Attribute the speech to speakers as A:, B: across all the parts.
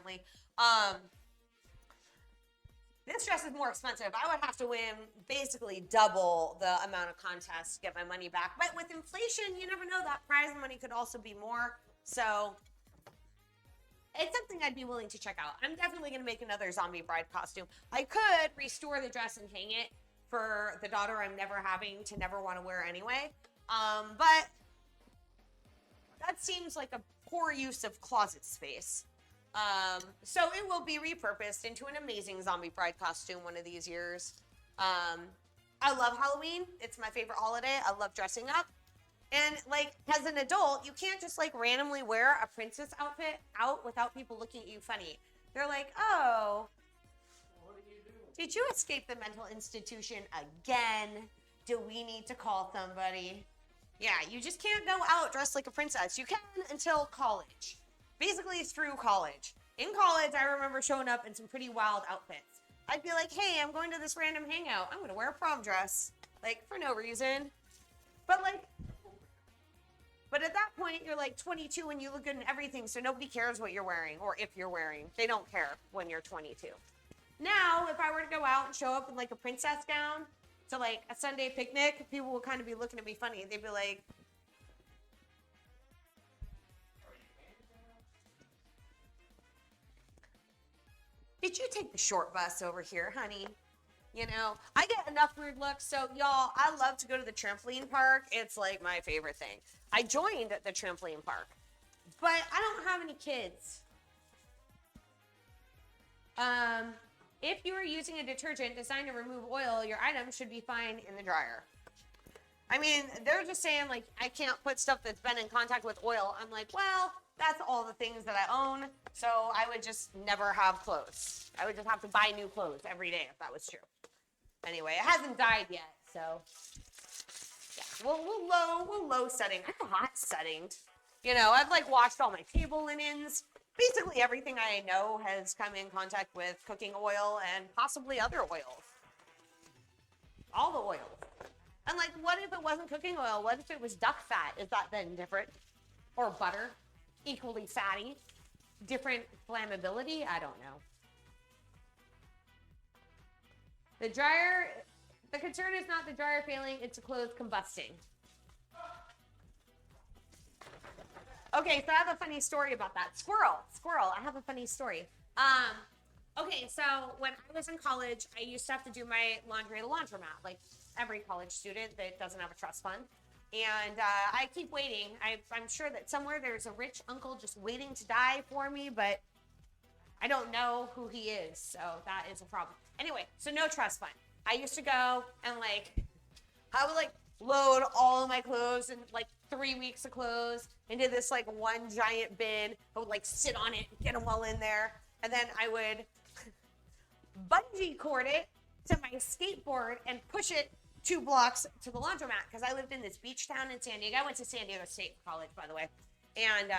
A: apparently. This dress is more expensive. I would have to win basically double the amount of contests to get my money back. But with inflation, you never know, that prize money could also be more. So it's something I'd be willing to check out. I'm definitely going to make another zombie bride costume. I could restore the dress and hang it for the daughter I'm never having to never want to wear anyway. But that seems like a poor use of closet space. So it will be repurposed into an amazing zombie bride costume one of these years. I love Halloween. It's my favorite holiday. I love dressing up. And like as an adult, you can't just like randomly wear a princess outfit out without people looking at you funny. They're like, oh,
B: What do you do?
A: did you escape the mental institution again? Do we need to call somebody? Yeah, you just can't go out dressed like a princess. You can until college. Basically, it's through college. In college, I remember showing up in some pretty wild outfits. I'd be like, hey, I'm going to this random hangout. I'm going to wear a prom dress. Like, for no reason. But at that point, you're like 22 and you look good in everything, so nobody cares what you're wearing or if you're wearing. They don't care when you're 22. Now, if I were to go out and show up in like a princess gown to like a Sunday picnic, people would kind of be looking at me funny. They'd be like, did you take the short bus over here, honey? You know, I get enough weird looks. So, y'all, I love to go to the trampoline park. It's like my favorite thing. I joined the trampoline park, but I don't have any kids. If you are using a detergent designed to remove oil, your item should be fine in the dryer. I mean, they're just saying, like, I can't put stuff that's been in contact with oil. I'm like, well, that's all the things that I own, so I would just never have clothes. I would just have to buy new clothes every day if that was true. Anyway, it hasn't died yet, so yeah, we'll low setting. I'm hot setting. You know, I've like washed all my table linens. Basically everything I know has come in contact with cooking oil and possibly other oils. All the oils. And like, what if it wasn't cooking oil? What if it was duck fat? Is that then different? Or butter? Equally fatty? Different flammability? I don't know. The concern is not the dryer failing, it's the clothes combusting. Okay, so I have a funny story about that. Squirrel, I have a funny story. Okay, so when I was in college, I used to have to do my laundry at a laundromat, like every college student that doesn't have a trust fund. And I keep waiting. I'm sure that somewhere there's a rich uncle just waiting to die for me, but I don't know who he is, so that is a problem. Anyway, so no trust fund. I used to go and like, I would like load all of my clothes and like 3 weeks of clothes into this like one giant bin. I would like sit on it and get them all in there. And then I would bungee cord it to my skateboard and push it 2 blocks to the laundromat because I lived in this beach town in San Diego. I went to San Diego State College, by the way. And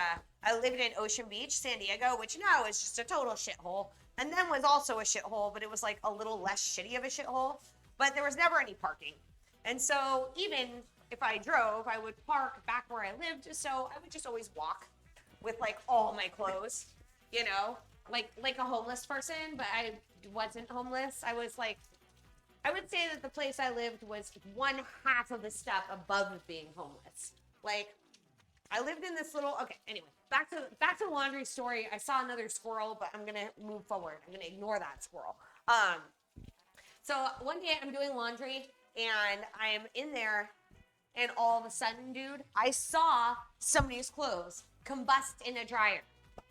A: I lived in Ocean Beach, San Diego, which now is just a total shithole. And then was also a shithole, but it was like a little less shitty of a shithole. But there was never any parking. And so even if I drove, I would park back where I lived. So I would just always walk with like all my clothes, you know, like a homeless person. But I wasn't homeless. I was like, I would say that the place I lived was 1/2 of the step above being homeless. Like, I lived in this little, okay, anyway, back to the laundry story. I saw another squirrel, but I'm going to move forward. I'm going to ignore that squirrel. So one day I'm doing laundry and I'm in there and all of a sudden, dude, I saw somebody's clothes combust in a dryer.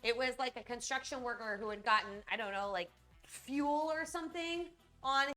A: It was like a construction worker who had gotten, I don't know, like fuel or something on